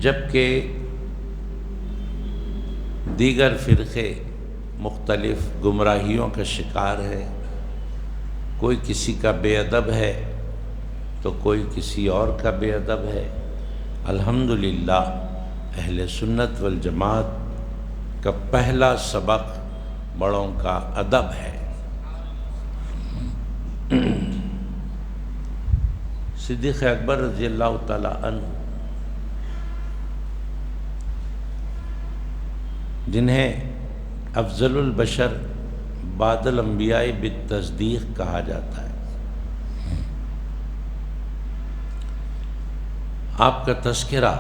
جبکہ دیگر فرقے مختلف گمراہیوں کا شکار ہے، کوئی کسی کا بے ادب ہے تو کوئی کسی اور کا بے ادب ہے۔ الحمدللہ اہل سنت والجماعت کا پہلا سبق بڑوں کا ادب ہے۔ صدیق اکبر رضی اللہ تعالی عنہ، جنہیں افضل البشر بعد الانبیاء بالتصدیق کہا جاتا ہے، آپ کا تذکرہ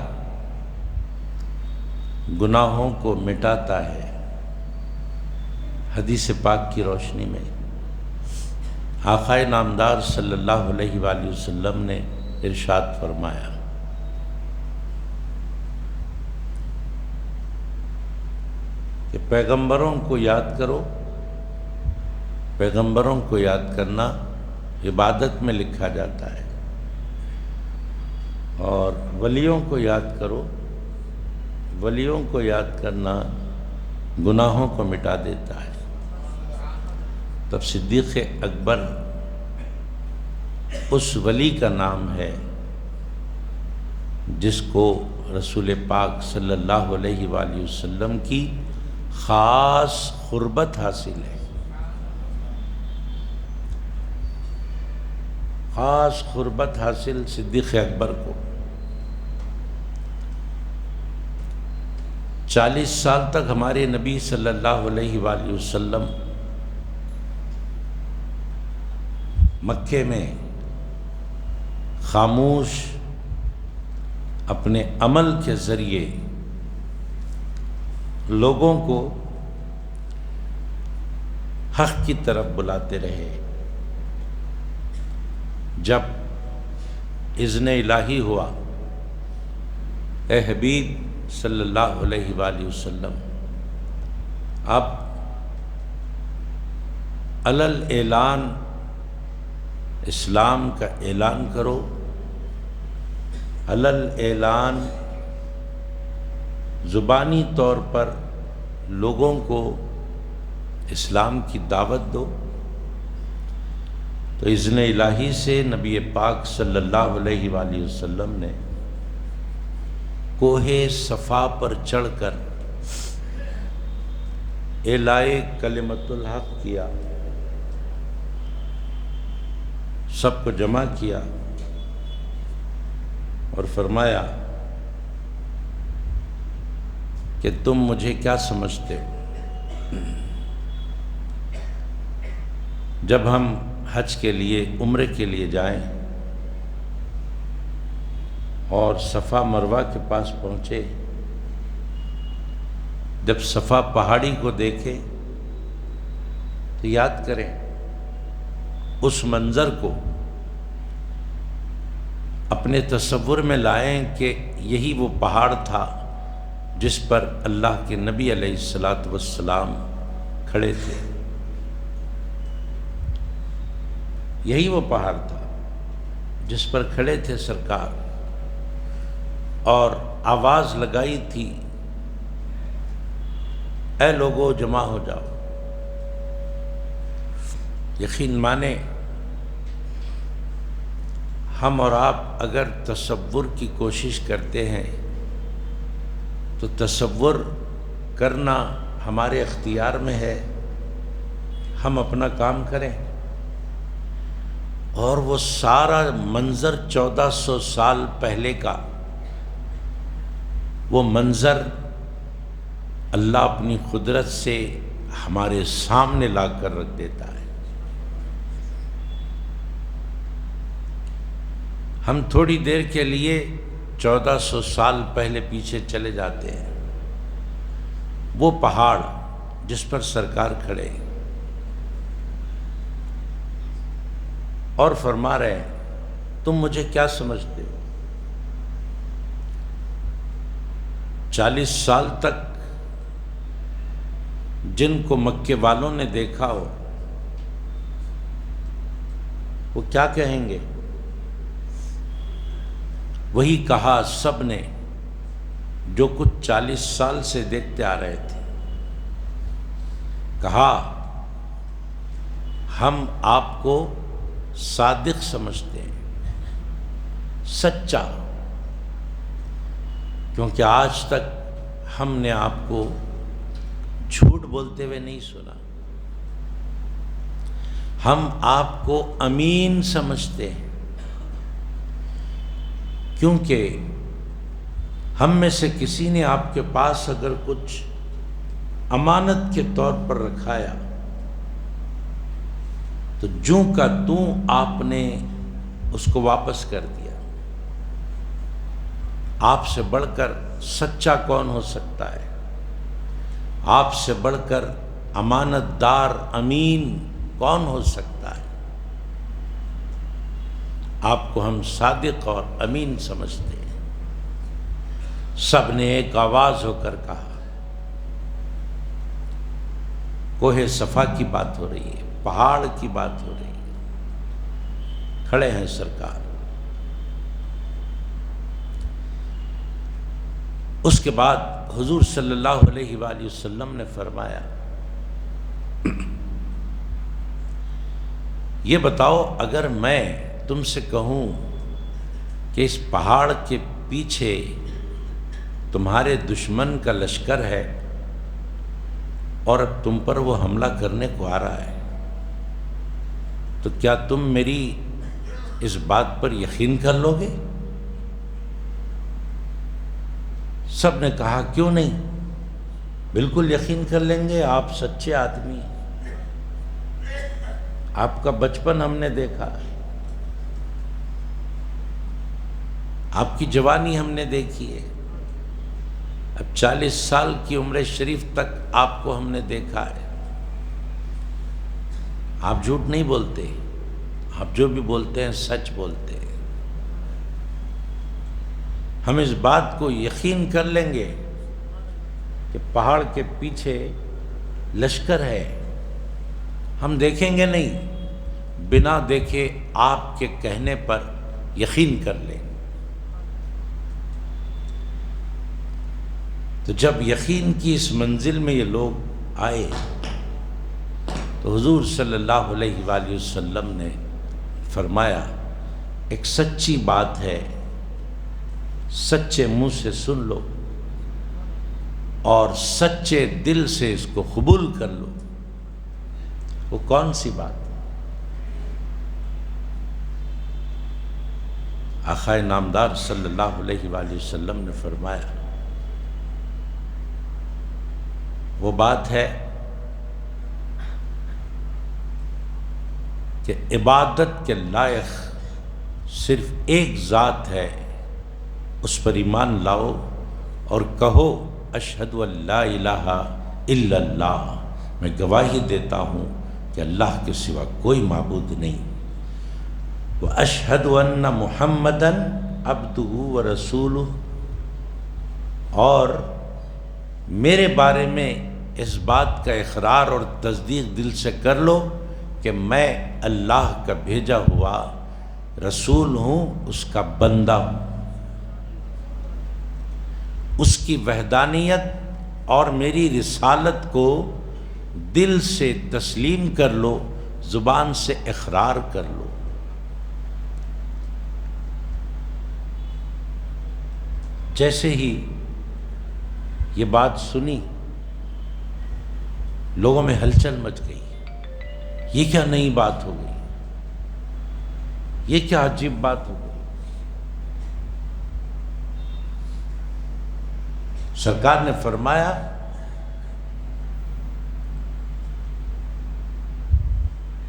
گناہوں کو مٹاتا ہے۔ حدیث پاک کی روشنی میں آقا نامدار صلی اللہ علیہ وآلہ وسلم نے ارشاد فرمایا کہ پیغمبروں کو یاد کرو، پیغمبروں کو یاد کرنا عبادت میں لکھا جاتا ہے، اور ولیوں کو یاد کرو، ولیوں کو یاد کرنا گناہوں کو مٹا دیتا ہے۔ تب صدیق اکبر اس ولی کا نام ہے جس کو رسول پاک صلی اللہ علیہ وآلہ وسلم کی خاص قربت حاصل ہے، خاص قربت حاصل صدیق اکبر کو۔ 40 سال تک ہمارے نبی صلی اللہ علیہ وآلہ وسلم مکے میں خاموش اپنے عمل کے ذریعے لوگوں کو حق کی طرف بلاتے رہے۔ جب اذن الہی ہوا، اے حبیب صلی اللہ علیہ وآلہ وسلم، اب علی الاعلان اسلام کا اعلان کرو، علی الاعلان زبانی طور پر لوگوں کو اسلام کی دعوت دو۔ تو اذن الہی سے نبی پاک صلی اللہ علیہ وآلہ وسلم نے کوہ صفا پر چڑھ کر اعلائے کلمت الحق کیا، سب کو جمع کیا اور فرمایا کہ تم مجھے کیا سمجھتے ہو؟ جب ہم حج کے لیے، عمرے کے لیے جائیں اور صفا مروہ کے پاس پہنچے، جب صفا پہاڑی کو دیکھیں تو یاد کریں اس منظر کو، اپنے تصور میں لائیں کہ یہی وہ پہاڑ تھا جس پر اللہ کے نبی علیہ الصلوۃ والسلام کھڑے تھے، یہی وہ پہاڑ تھا جس پر کھڑے تھے سرکار، اور آواز لگائی تھی، اے لوگو جمع ہو جاؤ۔ یقین مانیں ہم اور آپ اگر تصور کی کوشش کرتے ہیں تو تصور کرنا ہمارے اختیار میں ہے، ہم اپنا کام کریں، اور وہ سارا منظر 1400 سال پہلے کا وہ منظر اللہ اپنی قدرت سے ہمارے سامنے لا کر رکھ دیتا ہے۔ ہم تھوڑی دیر کے لیے 1400 سال پہلے پیچھے چلے جاتے ہیں، وہ پہاڑ جس پر سرکار کھڑے اور فرما رہے ہیں تم مجھے کیا سمجھتے ہو؟ 40 سال تک جن کو مکے والوں نے دیکھا ہو وہ کیا کہیں گے؟ وہی کہا سب نے جو کچھ 40 سال سے دیکھتے آ رہے تھے، کہا ہم آپ کو صادق سمجھتے ہیں، سچا، کیونکہ آج تک ہم نے آپ کو جھوٹ بولتے ہوئے نہیں سنا۔ ہم آپ کو امین سمجھتے ہیں، کیونکہ ہم میں سے کسی نے آپ کے پاس اگر کچھ امانت کے طور پر رکھایا تو جوں کا توں آپ نے اس کو واپس کر دیا۔ آپ سے بڑھ کر سچا کون ہو سکتا ہے؟ آپ سے بڑھ کر امانت دار امین کون ہو سکتا ہے؟ آپ کو ہم صادق اور امین سمجھتے ہیں۔ سب نے ایک آواز ہو کر کہا۔ کوہ صفا کی بات ہو رہی ہے، پہاڑ کی بات ہو رہی ہے، کھڑے ہیں سرکار۔ اس کے بعد حضور صلی اللہ علیہ وآلہ وسلم نے فرمایا، یہ بتاؤ اگر میں تم سے کہوں کہ اس پہاڑ کے پیچھے تمہارے دشمن کا لشکر ہے اور اب تم پر وہ حملہ کرنے کو آ رہا ہے، تو کیا تم میری اس بات پر یقین کر لو گے؟ سب نے کہا کیوں نہیں، بالکل یقین کر لیں گے، آپ سچے آدمی ہیں، آپ کا بچپن ہم نے دیکھا، آپ کی جوانی ہم نے دیکھی ہے، اب 40 سال کی عمر شریف تک آپ کو ہم نے دیکھا ہے، آپ جھوٹ نہیں بولتے، آپ جو بھی بولتے ہیں سچ بولتے ہیں۔ ہم اس بات کو یقین کر لیں گے کہ پہاڑ کے پیچھے لشکر ہے، ہم دیکھیں گے نہیں، بنا دیکھے آپ کے کہنے پر یقین کر لیں۔ تو جب یقین کی اس منزل میں یہ لوگ آئے تو حضور صلی اللہ علیہ وآلہ وسلم نے فرمایا، ایک سچی بات ہے، سچے منہ سے سن لو اور سچے دل سے اس کو قبول کر لو۔ وہ کون سی بات ہے؟ آقا نامدار صلی اللہ علیہ وآلہ وسلم نے فرمایا، وہ بات ہے کہ عبادت کے لائق صرف ایک ذات ہے، اس پر ایمان لاؤ اور کہو اشہد ان لا الہ الا اللہ، میں گواہی دیتا ہوں کہ اللہ کے سوا کوئی معبود نہیں، وَأَشْهَدُ أَنَّ مُحَمَّدًا عَبْدُهُ وَرَسُولُهُ، اور میرے بارے میں اس بات کا اقرار اور تصدیق دل سے کر لو کہ میں اللہ کا بھیجا ہوا رسول ہوں، اس کا بندہ ہوں، اس کی وحدانیت اور میری رسالت کو دل سے تسلیم کر لو، زبان سے اقرار کر لو۔ جیسے ہی یہ بات سنی، لوگوں میں ہلچل مچ گئی، یہ کیا نئی بات ہو گئی، یہ کیا عجیب بات ہو گئی۔ سرکار نے فرمایا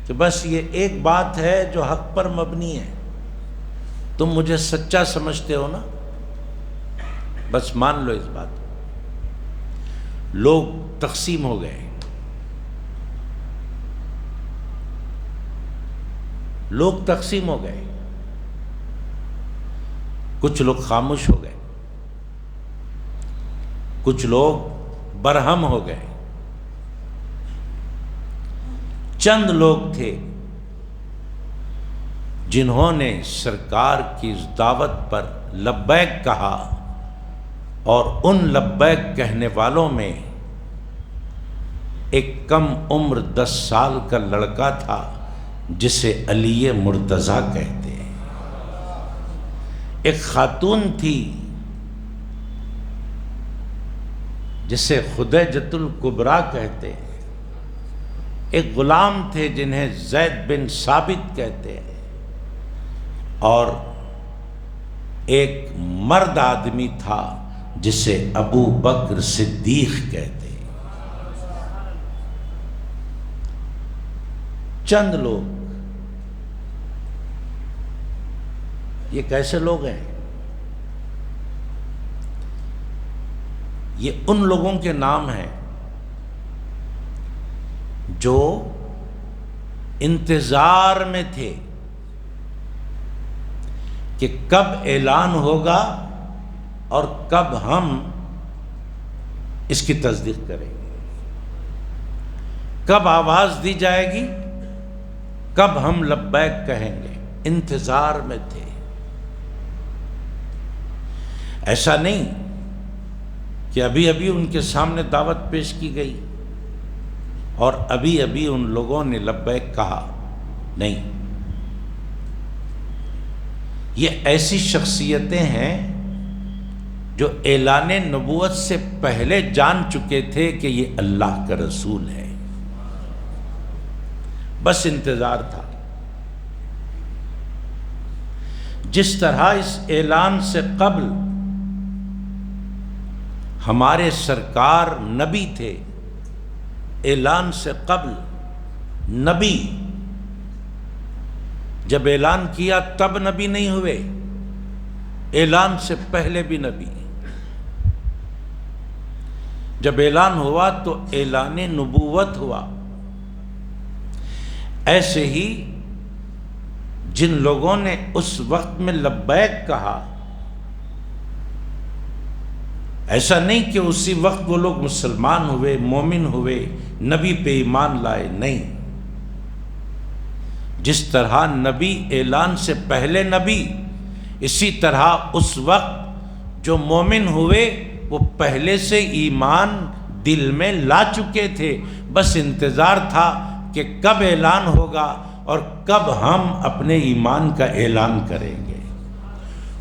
کہ بس یہ ایک بات ہے جو حق پر مبنی ہے، تم مجھے سچا سمجھتے ہو نا، بس مان لو اس بات کو۔ لوگ تقسیم ہو گئے، لوگ تقسیم ہو گئے، کچھ لوگ خاموش ہو گئے، کچھ لوگ برہم ہو گئے، چند لوگ تھے جنہوں نے سرکار کی اس دعوت پر لبیک کہا اور ان لبیک کہنے والوں میں ایک کم عمر 10 سال کا لڑکا تھا جسے علی مرتضیٰ کہتے ہیں، ایک خاتون تھی جسے خدیجۃ الکبریٰ کہتے ہیں، ایک غلام تھے جنہیں زید بن ثابت کہتے ہیں، اور ایک مرد آدمی تھا جسے ابو بکر صدیق کہتے ہیں۔ چند لوگ، یہ کیسے لوگ ہیں؟ یہ ان لوگوں کے نام ہیں جو انتظار میں تھے کہ کب اعلان ہوگا اور کب ہم اس کی تصدیق کریں گے، کب آواز دی جائے گی، کب ہم لبیک کہیں گے، انتظار میں تھے۔ ایسا نہیں کہ ابھی ابھی ان کے سامنے دعوت پیش کی گئی اور ابھی ابھی ان لوگوں نے لبیک کہا، نہیں، یہ ایسی شخصیتیں ہیں جو اعلان نبوت سے پہلے جان چکے تھے کہ یہ اللہ کا رسول ہے، بس انتظار تھا۔ جس طرح اس اعلان سے قبل ہمارے سرکار نبی تھے، اعلان سے قبل نبی، جب اعلان کیا تب نبی نہیں ہوئے، اعلان سے پہلے بھی نبی، جب اعلان ہوا تو اعلان نبوت ہوا۔ ایسے ہی جن لوگوں نے اس وقت میں لبیک کہا، ایسا نہیں کہ اسی وقت وہ لوگ مسلمان ہوئے، مومن ہوئے، نبی پہ ایمان لائے، نہیں، جس طرح نبی اعلان سے پہلے نبی، اسی طرح اس وقت جو مومن ہوئے وہ پہلے سے ایمان دل میں لا چکے تھے، بس انتظار تھا کہ کب اعلان ہوگا اور کب ہم اپنے ایمان کا اعلان کریں گے۔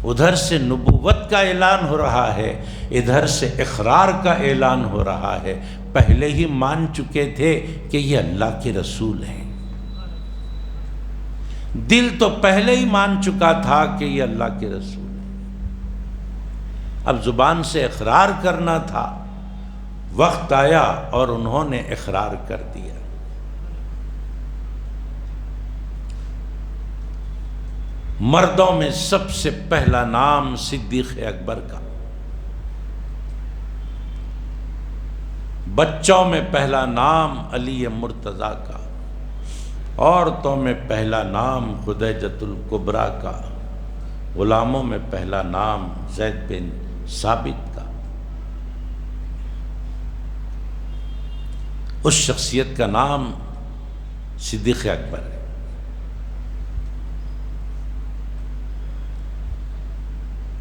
ادھر سے نبوت کا اعلان ہو رہا ہے، ادھر سے اقرار کا اعلان ہو رہا ہے، پہلے ہی مان چکے تھے کہ یہ اللہ کے رسول ہیں، دل تو پہلے ہی مان چکا تھا کہ یہ اللہ کے رسول ہیں، اب زبان سے اقرار کرنا تھا، وقت آیا اور انہوں نے اقرار کر دیا۔ مردوں میں سب سے پہلا نام صدیق اکبر کا، بچوں میں پہلا نام علی مرتضیٰ کا، عورتوں میں پہلا نام خدیجۃ الکبریٰ کا، غلاموں میں پہلا نام زید بن ثابت کا۔ اس شخصیت کا نام صدیق اکبر ہے۔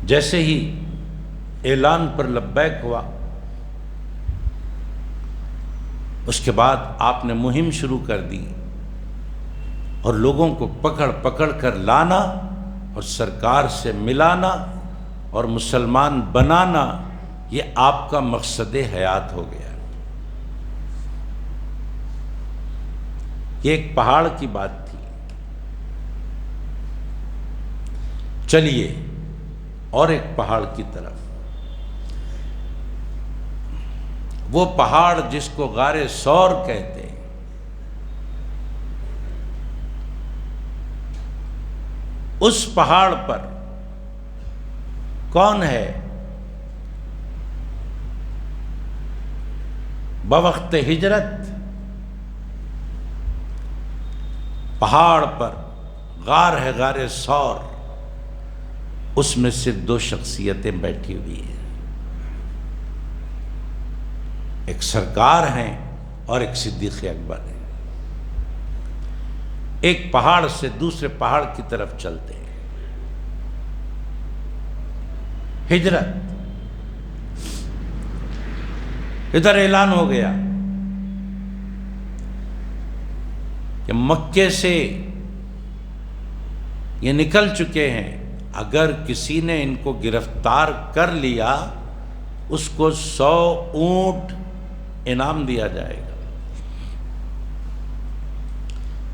جیسے ہی اعلان پر لبیک ہوا، اس کے بعد آپ نے مہم شروع کر دی اور لوگوں کو پکڑ پکڑ کر لانا اور سرکار سے ملانا اور مسلمان بنانا، یہ آپ کا مقصد حیات ہو گیا۔ یہ ایک پہاڑ کی بات تھی۔ چلیے اور ایک پہاڑ کی طرف، وہ پہاڑ جس کو غار ثور کہتے ہیں، اس پہاڑ پر کون ہے بوقت ہجرت؟ پہاڑ پر غار ہے، غار ثور، اس میں سے دو شخصیتیں بیٹھی ہوئی ہیں، ایک سرکار ہیں اور ایک صدیق اکبر ہیں۔ ایک پہاڑ سے دوسرے پہاڑ کی طرف چلتے ہیں، ہجرت، ادھر اعلان ہو گیا کہ مکے سے یہ نکل چکے ہیں، اگر کسی نے ان کو گرفتار کر لیا اس کو 100 اونٹ انعام دیا جائے گا،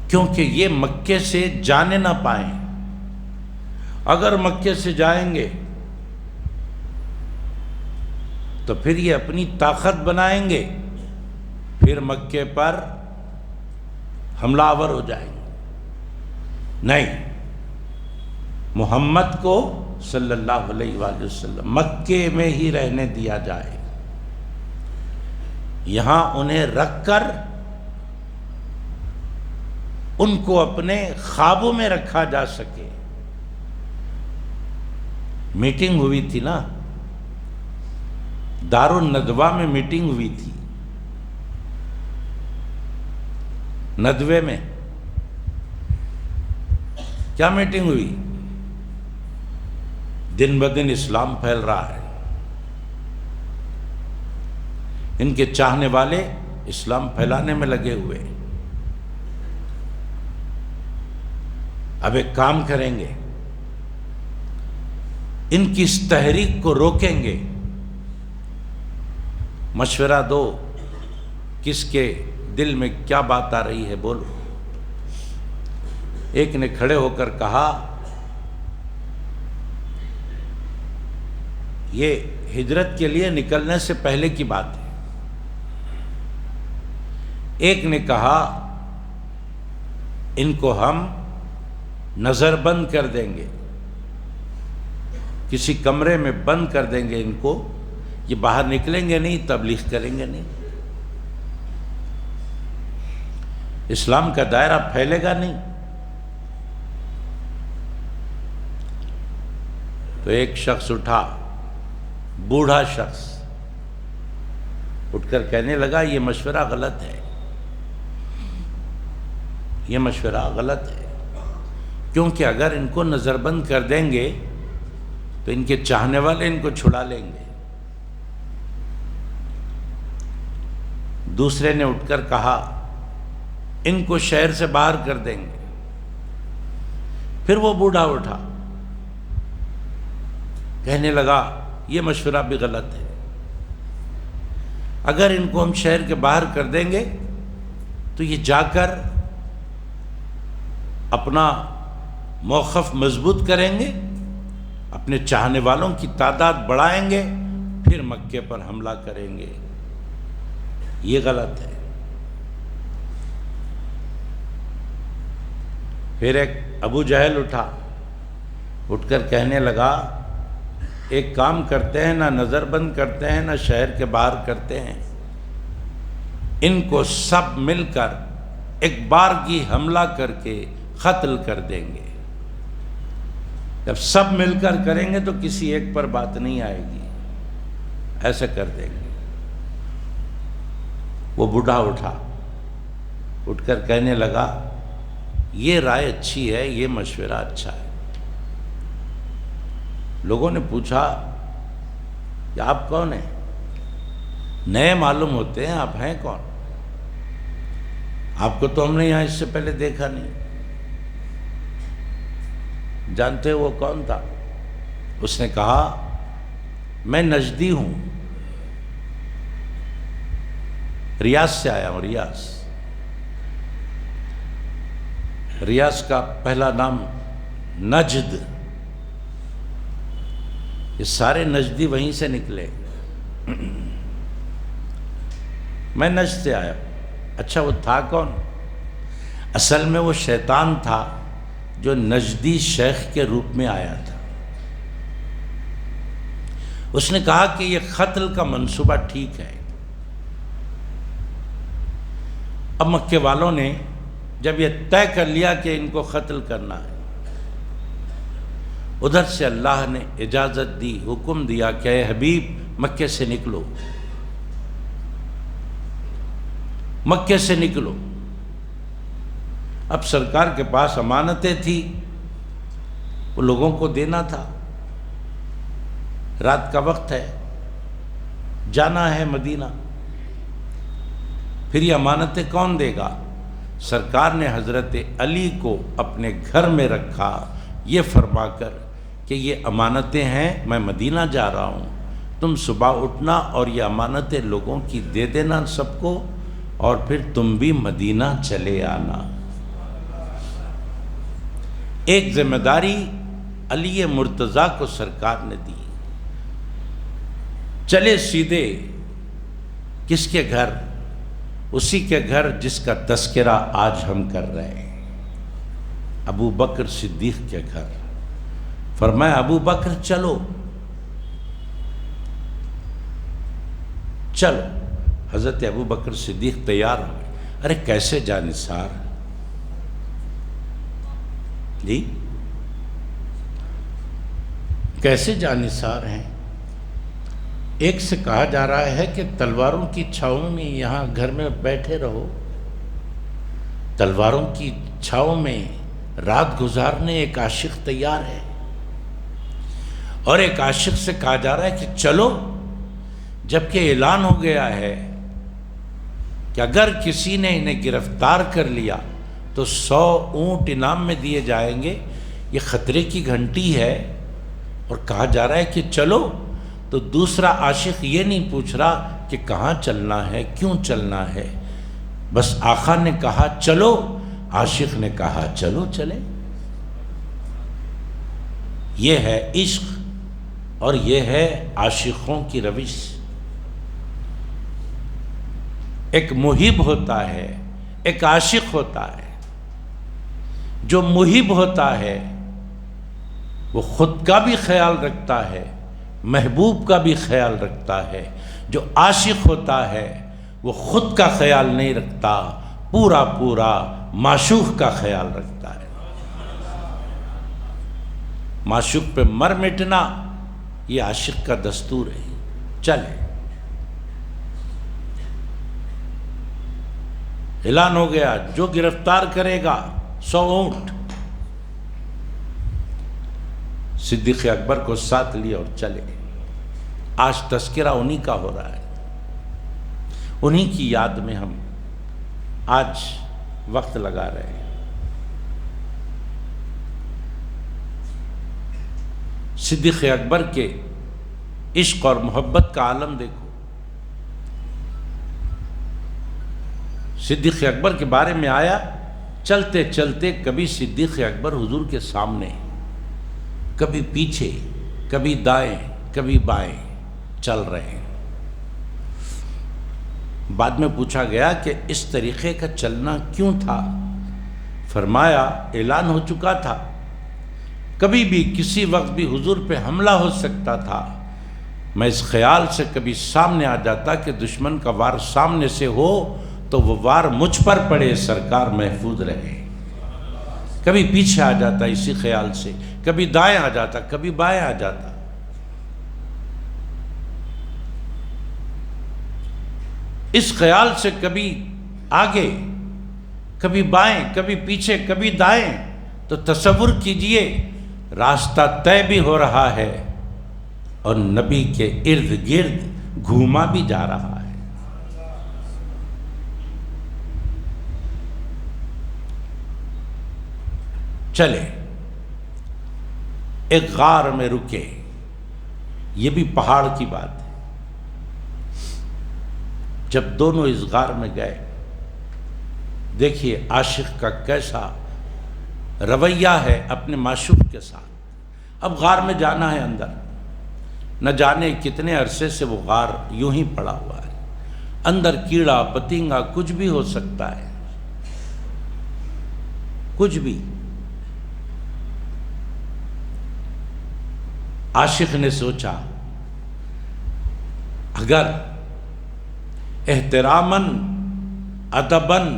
کیونکہ یہ مکے سے جانے نہ پائیں۔ اگر مکے سے جائیں گے تو پھر یہ اپنی طاقت بنائیں گے، پھر مکے پر حملہ آور ہو جائیں گے۔ نہیں، محمد کو صلی اللہ علیہ وآلہ وسلم مکے میں ہی رہنے دیا جائے، یہاں انہیں رکھ کر ان کو اپنے خوابوں میں رکھا جا سکے۔ میٹنگ ہوئی تھی نا، دار الندوہ میں میٹنگ ہوئی تھی، ندوے میں کیا میٹنگ ہوئی؟ دن بدن اسلام پھیل رہا ہے، ان کے چاہنے والے اسلام پھیلانے میں لگے ہوئے۔ اب ایک کام کریں گے، ان کی اس تحریک کو روکیں گے۔ مشورہ دو، کس کے دل میں کیا بات آ رہی ہے، بولو۔ ایک نے کھڑے ہو کر کہا یہ ہجرت کے لیے نکلنے سے پہلے کی بات ہے۔ ایک نے کہا ان کو ہم نظر بند کر دیں گے، کسی کمرے میں بند کر دیں گے ان کو، یہ باہر نکلیں گے نہیں، تبلیغ کریں گے نہیں، اسلام کا دائرہ پھیلے گا نہیں۔ تو ایک شخص اٹھا، بوڑھا شخص اٹھ کر کہنے لگا یہ مشورہ غلط ہے، یہ مشورہ غلط ہے، کیونکہ اگر ان کو نظر بند کر دیں گے تو ان کے چاہنے والے ان کو چھڑا لیں گے۔ دوسرے نے اٹھ کر کہا ان کو شہر سے باہر کر دیں گے۔ پھر وہ بوڑھا اٹھا، کہنے لگا یہ مشورہ بھی غلط ہے، اگر ان کو ہم شہر کے باہر کر دیں گے تو یہ جا کر اپنا موقف مضبوط کریں گے، اپنے چاہنے والوں کی تعداد بڑھائیں گے، پھر مکے پر حملہ کریں گے، یہ غلط ہے۔ پھر ایک ابو جہل اٹھا، اٹھ کر کہنے لگا ایک کام کرتے ہیں، نہ نظر بند کرتے ہیں، نہ شہر کے باہر کرتے ہیں، ان کو سب مل کر ایک بارگی حملہ کر کے قتل کر دیں گے۔ جب سب مل کر کریں گے تو کسی ایک پر بات نہیں آئے گی، ایسے کر دیں گے۔ وہ بوڑھا اٹھا، اٹھ کر کہنے لگا یہ رائے اچھی ہے، یہ مشورہ اچھا ہے۔ لوگوں نے پوچھا کہ آپ کون ہیں؟ نئے معلوم ہوتے ہیں، آپ ہیں کون؟ آپ کو تو ہم نے یہاں اس سے پہلے دیکھا نہیں، جانتے وہ کون تھا؟ اس نے کہا میں نجدی ہوں، ریاض سے آیا ہوں۔ ریاض کا پہلا نام نجد، یہ سارے نجدی وہیں سے نکلے۔ میں نجد سے آیا۔ اچھا وہ تھا کون؟ اصل میں وہ شیطان تھا جو نجدی شیخ کے روپ میں آیا تھا۔ اس نے کہا کہ یہ قتل کا منصوبہ ٹھیک ہے۔ اب مکے والوں نے جب یہ طے کر لیا کہ ان کو قتل کرنا ہے، ادھر سے اللہ نے اجازت دی، حکم دیا کہ اے حبیب مکے سے نکلو، مکے سے نکلو۔ اب سرکار کے پاس امانتیں تھی، وہ لوگوں کو دینا تھا، رات کا وقت ہے، جانا ہے مدینہ۔ پھر یہ امانتیں کون دے گا؟ سرکار نے حضرت علی کو اپنے گھر میں رکھا یہ فرما کر کہ یہ امانتیں ہیں، میں مدینہ جا رہا ہوں، تم صبح اٹھنا اور یہ امانتیں لوگوں کی دے دینا سب کو، اور پھر تم بھی مدینہ چلے آنا۔ ایک ذمہ داری علی مرتضیٰ کو سرکار نے دی۔ چلے سیدھے کس کے گھر؟ اسی کے گھر جس کا تذکرہ آج ہم کر رہے ہیں، ابو بکر صدیق کے گھر۔ فرمایا ابو بکر چلو چلو۔ حضرت ابو بکر صدیق تیار ہوئے۔ ارے کیسے جانثار جی، کیسے جانثار ہیں؟ ایک سے کہا جا رہا ہے کہ تلواروں کی چھاؤں میں یہاں گھر میں بیٹھے رہو، تلواروں کی چھاؤں میں رات گزارنے ایک عاشق تیار ہے، اور ایک عاشق سے کہا جا رہا ہے کہ چلو، جبکہ اعلان ہو گیا ہے کہ اگر کسی نے انہیں گرفتار کر لیا تو 100 اونٹ انعام میں دیے جائیں گے۔ یہ خطرے کی گھنٹی ہے، اور کہا جا رہا ہے کہ چلو۔ تو دوسرا عاشق یہ نہیں پوچھ رہا کہ کہاں چلنا ہے، کیوں چلنا ہے، بس آقا نے کہا چلو، عاشق نے کہا چلو چلے۔ یہ ہے عشق، اور یہ ہے عاشقوں کی روش۔ ایک محب ہوتا ہے، ایک عاشق ہوتا ہے۔ جو محب ہوتا ہے وہ خود کا بھی خیال رکھتا ہے، محبوب کا بھی خیال رکھتا ہے۔ جو عاشق ہوتا ہے وہ خود کا خیال نہیں رکھتا، پورا پورا معشوق کا خیال رکھتا ہے۔ معشوق پہ مر مٹنا یہ عاشق کا دستور ہے۔ چلے، اعلان ہو گیا، جو گرفتار کرے گا 100 اونٹ۔ صدیق اکبر کو ساتھ لیا اور چلے۔ آج تذکرہ انہی کا ہو رہا ہے، انہی کی یاد میں ہم آج وقت لگا رہے ہیں۔ صدیق اکبر کے عشق اور محبت کا عالم دیکھو۔ صدیق اکبر کے بارے میں آیا، چلتے چلتے کبھی صدیق اکبر حضور کے سامنے، کبھی پیچھے، کبھی دائیں، کبھی بائیں چل رہے ہیں۔ بعد میں پوچھا گیا کہ اس طریقے کا چلنا کیوں تھا؟ فرمایا اعلان ہو چکا تھا، کبھی بھی کسی وقت بھی حضور پہ حملہ ہو سکتا تھا۔ میں اس خیال سے کبھی سامنے آ جاتا کہ دشمن کا وار سامنے سے ہو تو وہ وار مجھ پر پڑے، سرکار محفوظ رہے۔ کبھی پیچھے آ جاتا اسی خیال سے، کبھی دائیں آ جاتا، کبھی بائیں آ جاتا۔ اس خیال سے کبھی آگے، کبھی بائیں، کبھی پیچھے، کبھی دائیں۔ تو تصور کیجئے راستہ طے بھی ہو رہا ہے اور نبی کے ارد گرد گھوما بھی جا رہا ہے۔ چلے، ایک غار میں رکے، یہ بھی پہاڑ کی بات ہے۔ جب دونوں اس غار میں گئے، دیکھیے عاشق کا کیسا رویہ ہے اپنے معشوق کے ساتھ۔ اب غار میں جانا ہے اندر، نہ جانے کتنے عرصے سے وہ غار یوں ہی پڑا ہوا ہے، اندر کیڑا پتنگا کچھ بھی ہو سکتا ہے، کچھ بھی۔ عاشق نے سوچا اگر احتراماً ادباً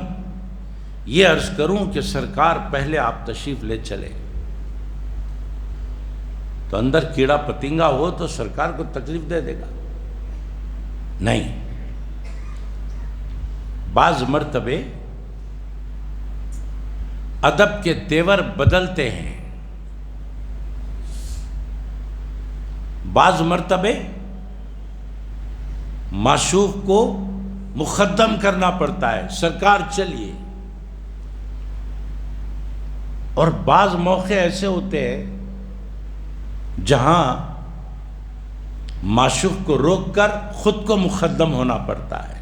یہ عرض کروں کہ سرکار پہلے آپ تشریف لے چلے تو اندر کیڑا پتنگا ہو تو سرکار کو تکلیف دے دے گا۔ نہیں، بعض مرتبے ادب کے تیور بدلتے ہیں، بعض مرتبے معشوق کو مقدم کرنا پڑتا ہے، سرکار چلیے۔ اور بعض موقع ایسے ہوتے ہیں جہاں معشوق کو روک کر خود کو مقدم ہونا پڑتا ہے۔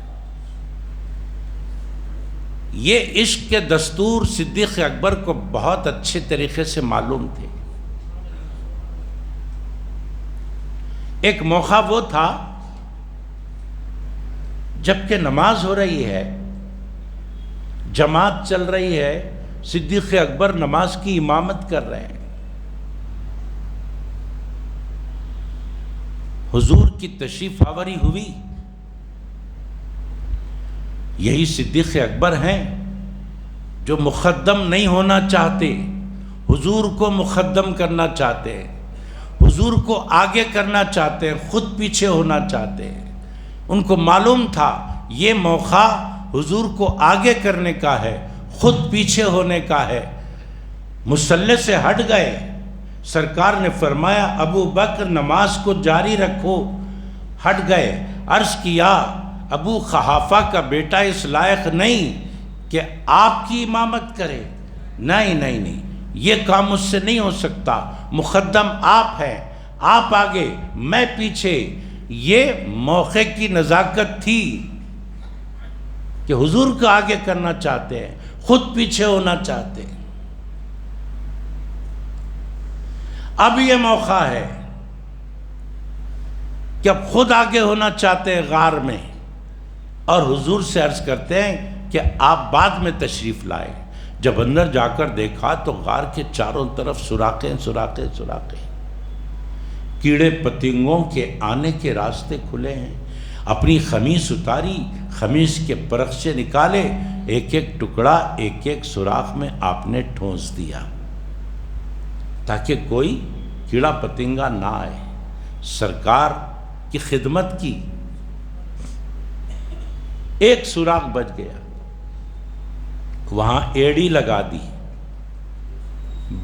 یہ عشق کے دستور صدیق اکبر کو بہت اچھے طریقے سے معلوم تھے۔ ایک موقع وہ تھا جبکہ نماز ہو رہی ہے، جماعت چل رہی ہے، صدیق اکبر نماز کی امامت کر رہے ہیں، حضور کی تشریف آوری ہوئی۔ یہی صدیق اکبر ہیں جو مقدم نہیں ہونا چاہتے، حضور کو مقدم کرنا چاہتے ہیں، حضور کو آگے کرنا چاہتے ہیں، خود پیچھے ہونا چاہتے ہیں۔ ان کو معلوم تھا یہ موقع حضور کو آگے کرنے کا ہے، خود پیچھے ہونے کا ہے۔ مصلی سے ہٹ گئے، سرکار نے فرمایا ابو بکر نماز کو جاری رکھو، ہٹ گئے۔ عرض کیا ابو قحافہ کا بیٹا اس لائق نہیں کہ آپ کی امامت کرے، نہیں، یہ کام مجھ سے نہیں ہو سکتا، مقدم آپ ہیں، آپ آگے میں پیچھے۔ یہ موقع کی نزاکت تھی کہ حضور کو آگے کرنا چاہتے ہیں، خود پیچھے ہونا چاہتے ہیں۔ اب یہ موقع ہے کہ اب خود آگے ہونا چاہتے ہیں غار میں، اور حضور سے عرض کرتے ہیں کہ آپ بعد میں تشریف لائیں۔ جب اندر جا کر دیکھا تو غار کے چاروں طرف سوراخیں، کیڑے پتنگوں کے آنے کے راستے کھلے ہیں۔ اپنی خمیس اتاری، خمیس کے پرخچے نکالے، ایک ایک ٹکڑا ایک ایک سوراخ میں آپ نے ٹھونس دیا تاکہ کوئی کیڑا پتنگا نہ آئے۔ سرکار کی خدمت کی، ایک سوراخ بچ گیا، وہاں ایڑی لگا دی،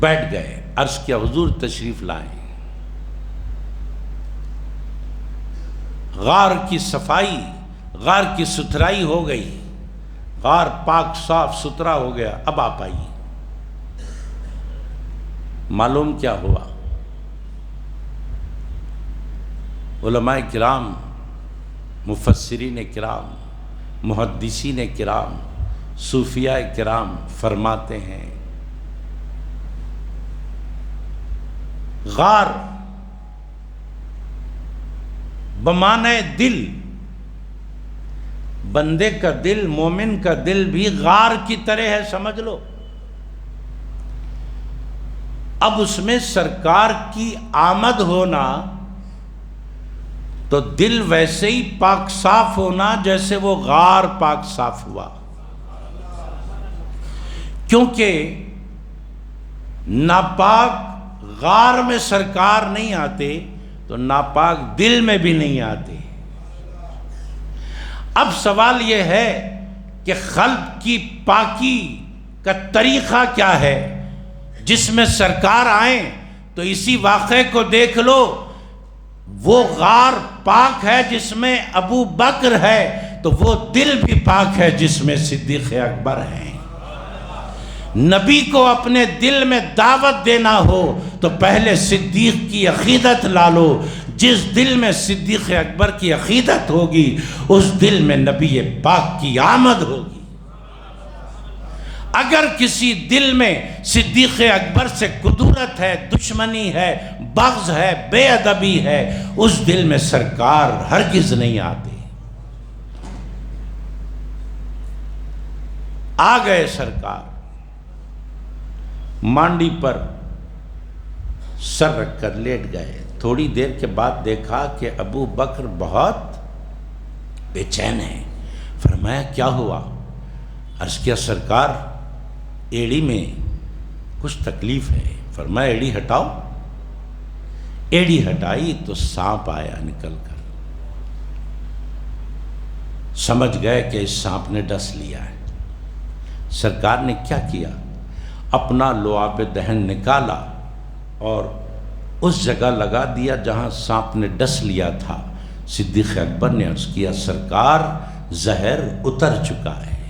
بیٹھ گئے، عرض کیا حضور تشریف لائیں۔ غار کی صفائی، غار کی ستھرائی ہو گئی، غار پاک صاف ستھرا ہو گیا، اب آپ آئیے۔ معلوم کیا ہوا؟ علماء کرام، مفسرین کرام، محدثین کرام، صوفیاء کرام فرماتے ہیں غار بمعنی دل، بندے کا دل، مومن کا دل بھی غار کی طرح ہے، سمجھ لو۔ اب اس میں سرکار کی آمد ہونا تو دل ویسے ہی پاک صاف ہونا جیسے وہ غار پاک صاف ہوا، کیونکہ ناپاک غار میں سرکار نہیں آتے تو ناپاک دل میں بھی نہیں آتے۔ اب سوال یہ ہے کہ قلب کی پاکی کا طریقہ کیا ہے؟ جس میں سرکار آئیں تو اسی واقعے کو دیکھ لو، وہ غار پاک ہے جس میں ابو بکر ہے، تو وہ دل بھی پاک ہے جس میں صدیق اکبر ہیں۔ نبی کو اپنے دل میں دعوت دینا ہو تو پہلے صدیق کی عقیدت لا لو۔ جس دل میں صدیق اکبر کی عقیدت ہوگی اس دل میں نبی پاک کی آمد ہوگی۔ اگر کسی دل میں صدیق اکبر سے کدورت ہے، دشمنی ہے، بغض ہے، بے ادبی ہے، اس دل میں سرکار ہرگز نہیں آتے۔ آ گئے سرکار، مانڈی پر سر رکھ کر لیٹ گئے۔ تھوڑی دیر کے بعد دیکھا کہ ابو بکر بہت بے چین ہے۔ فرمایا کیا ہوا؟ عرض کیا سرکار ایڑی میں کچھ تکلیف ہے۔ فرمایا ایڑی ہٹاؤ۔ ایڑی ہٹائی تو سانپ آیا نکل کر۔ سمجھ گئے کہ اس سانپ نے ڈس لیا ہے۔ سرکار نے کیا کیا؟ اپنا لعاب دہن نکالا اور اس جگہ لگا دیا جہاں سانپ نے ڈس لیا تھا۔ صدیق اکبر نے عرض کیا سرکار زہر اتر چکا ہے۔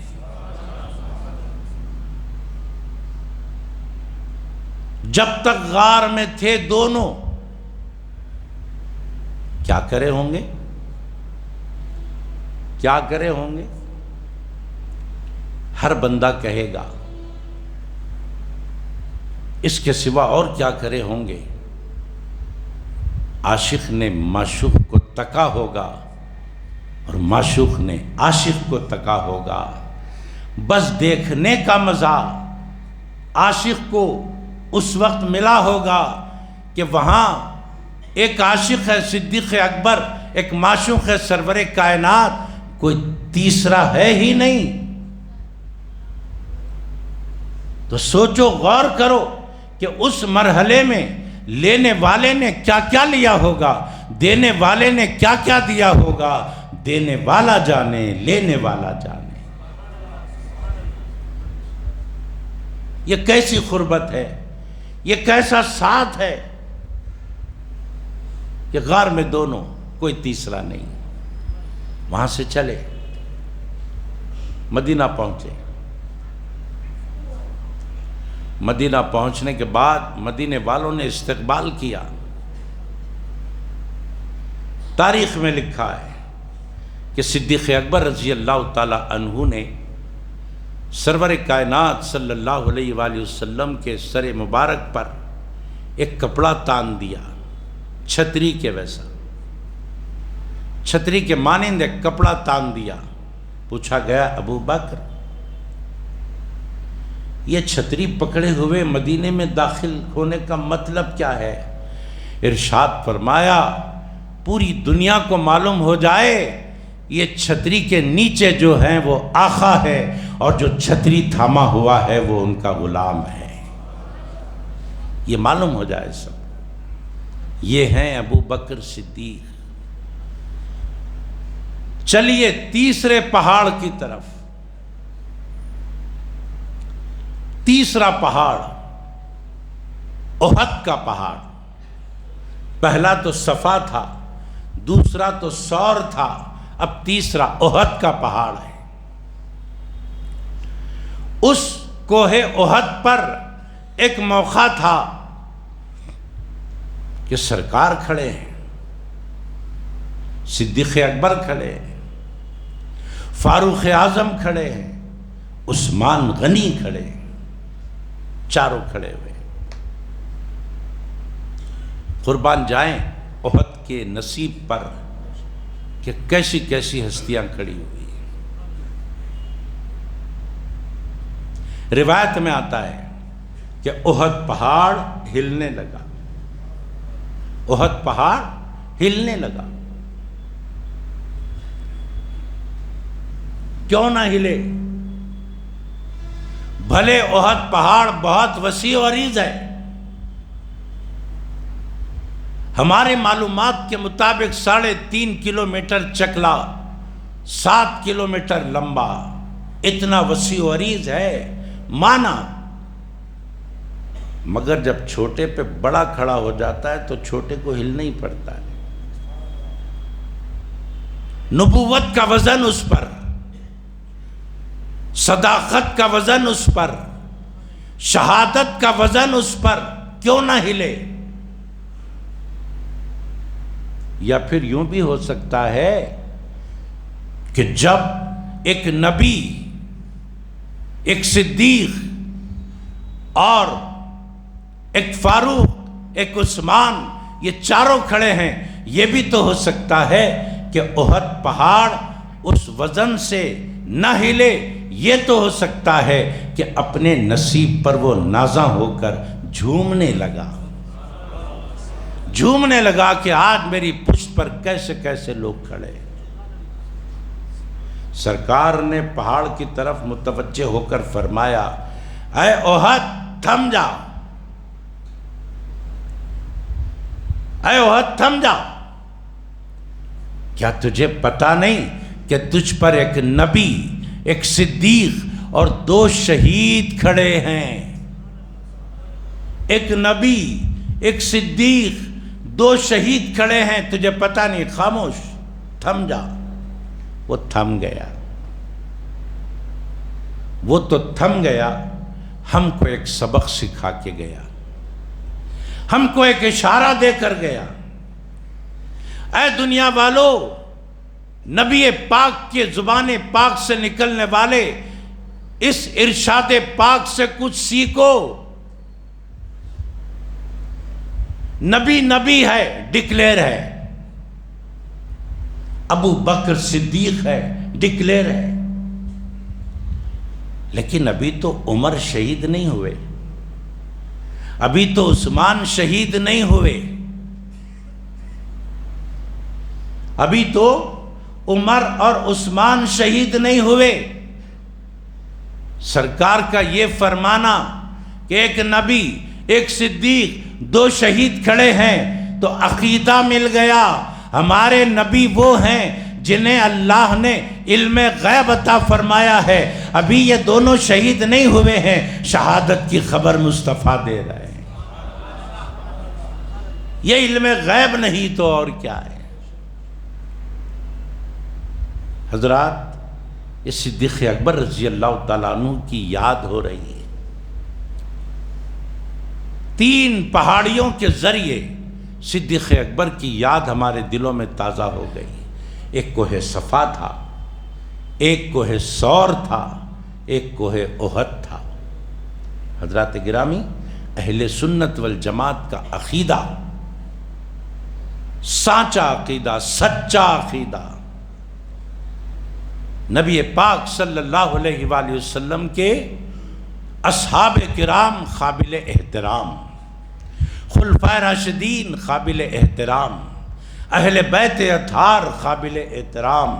جب تک غار میں تھے دونوں کیا کرے ہوں گے؟ کیا کرے ہوں گے؟ ہر بندہ کہے گا اس کے سوا اور کیا کرے ہوں گے؟ عاشق نے معشوق کو تکا ہوگا اور معشوق نے عاشق کو تکا ہوگا۔ بس دیکھنے کا مزہ عاشق کو اس وقت ملا ہوگا کہ وہاں ایک عاشق ہے صدیق اکبر، ایک معشوق ہے سرور کائنات، کوئی تیسرا ہے ہی نہیں۔ تو سوچو، غور کرو کہ اس مرحلے میں لینے والے نے کیا کیا لیا ہوگا، دینے والے نے کیا کیا دیا ہوگا۔ دینے والا جانے، لینے والا جانے۔ یہ کیسی قربت ہے، یہ کیسا ساتھ ہے کہ غار میں دونوں، کوئی تیسرا نہیں۔ وہاں سے چلے، مدینہ پہنچے۔ مدینہ پہنچنے کے بعد مدینے والوں نے استقبال کیا۔ تاریخ میں لکھا ہے کہ صدیق اکبر رضی اللہ تعالی عنہ نے سرور کائنات صلی اللہ علیہ وآلہ وسلم کے سر مبارک پر ایک کپڑا تان دیا، چھتری کے ویسا، چھتری کے مانند ایک کپڑا تان دیا۔ پوچھا گیا ابو بکر، یہ چھتری پکڑے ہوئے مدینے میں داخل ہونے کا مطلب کیا ہے؟ ارشاد فرمایا، پوری دنیا کو معلوم ہو جائے یہ چھتری کے نیچے جو ہیں وہ آقا ہے، اور جو چھتری تھاما ہوا ہے وہ ان کا غلام ہے۔ یہ معلوم ہو جائے سب۔ یہ ہیں ابو بکر صدیق۔ چلیے تیسرے پہاڑ کی طرف۔ تیسرا پہاڑ احد کا پہاڑ۔ پہلا تو صفا تھا، دوسرا تو ثور تھا، اب تیسرا احد کا پہاڑ ہے۔ اس کوہ احد پر ایک موقع تھا کہ سرکار کھڑے ہیں، صدیق اکبر کھڑے ہیں، فاروق اعظم کھڑے ہیں، عثمان غنی کھڑے ہیں، چاروں کھڑے ہوئے۔ قربان جائیں احد کے نصیب پر کہ کیسی کیسی ہستیاں کھڑی ہوئی۔ روایت میں آتا ہے کہ احد پہاڑ ہلنے لگا، احد پہاڑ ہلنے لگا۔ کیوں نہ ہلے؟ بھلے احد پہاڑ بہت وسیع و عریض ہے، ہمارے معلومات کے مطابق 3.5 کلومیٹر چکلا، 7 کلومیٹر لمبا، اتنا وسیع و عریض ہے مانا، مگر جب چھوٹے پہ بڑا کھڑا ہو جاتا ہے تو چھوٹے کو ہلنا ہی پڑتا ہے۔ نبوت کا وزن اس پر، صداقت کا وزن اس پر، شہادت کا وزن اس پر، کیوں نہ ہلے؟ یا پھر یوں بھی ہو سکتا ہے کہ جب ایک نبی، ایک صدیق اور ایک فاروق، ایک عثمان، یہ چاروں کھڑے ہیں، یہ بھی تو ہو سکتا ہے کہ احد پہاڑ اس وزن سے نہ ہلے۔ یہ تو ہو سکتا ہے کہ اپنے نصیب پر وہ نازاں ہو کر جھومنے لگا، جھومنے لگا کہ آج میری پشت پر کیسے کیسے لوگ کھڑے۔ سرکار نے پہاڑ کی طرف متوجہ ہو کر فرمایا، اے احد تھم جا، اے احد تھم جا، کیا تجھے پتا نہیں کہ تجھ پر ایک نبی، ایک صدیق اور 2 شہید کھڑے ہیں؟ ایک نبی، ایک صدیق، 2 شہید کھڑے ہیں، تجھے پتا نہیں؟ خاموش، تھم جا۔ وہ تھم گیا، وہ تو تھم گیا، ہم کو ایک سبق سکھا کے گیا، ہم کو ایک اشارہ دے کر گیا۔ اے دنیا والو، نبی پاک کے زبان پاک سے نکلنے والے اس ارشاد پاک سے کچھ سیکھو۔ نبی نبی ہے، ڈکلیئر ہے، ابو بکر صدیق ہے، ڈکلیئر ہے، لیکن ابھی تو عمر شہید نہیں ہوئے، ابھی تو عثمان شہید نہیں ہوئے، ابھی تو عمر اور عثمان شہید نہیں ہوئے۔ سرکار کا یہ فرمانا کہ ایک نبی، ایک صدیق، دو شہید کھڑے ہیں تو عقیدہ مل گیا۔ ہمارے نبی وہ ہیں جنہیں اللہ نے علم غیب عطا فرمایا ہے، ابھی یہ دونوں شہید نہیں ہوئے ہیں، شہادت کی خبر مصطفیٰ دے رہے ہیں۔ یہ علم غیب نہیں تو اور کیا ہے؟ حضرات، یہ صدیق اکبر رضی اللہ تعالیٰ عنہ کی یاد ہو رہی ہے۔ 3 پہاڑیوں کے ذریعے صدیق اکبر کی یاد ہمارے دلوں میں تازہ ہو گئی۔ ایک کوہ صفا تھا، ایک کوہ سور تھا، ایک کوہ احد تھا۔ حضرات گرامی، اہل سنت والجماعت کا عقیدہ، سانچا عقیدہ، سچا عقیدہ، نبی پاک صلی اللہ علیہ وآلہ وسلم کے اصحاب کرام قابل احترام، خلفائے راشدین قابل احترام، اہل بیت اطہار قابل احترام۔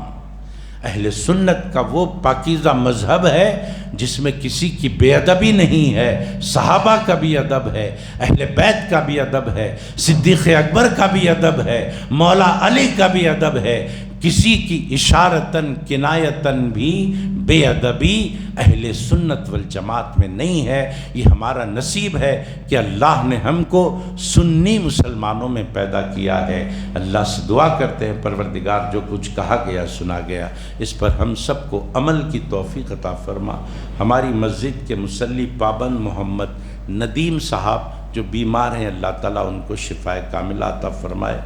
اہل سنت کا وہ پاکیزہ مذہب ہے جس میں کسی کی بے ادبی نہیں ہے، صحابہ کا بھی ادب ہے، اہل بیت کا بھی ادب ہے، صدیق اکبر کا بھی ادب ہے، مولا علی کا بھی ادب ہے۔ کسی کی اشارتاً کنایتاً بھی بے ادبی اہل سنت والجماعت میں نہیں ہے۔ یہ ہمارا نصیب ہے کہ اللہ نے ہم کو سنی مسلمانوں میں پیدا کیا ہے۔ اللہ سے دعا کرتے ہیں پروردگار جو کچھ کہا گیا سنا گیا اس پر ہم سب کو عمل کی توفیق عطا فرما۔ ہماری مسجد کے مصلی پابند محمد ندیم صاحب جو بیمار ہیں، اللہ تعالیٰ ان کو شفائے کاملہ عطا فرمائے۔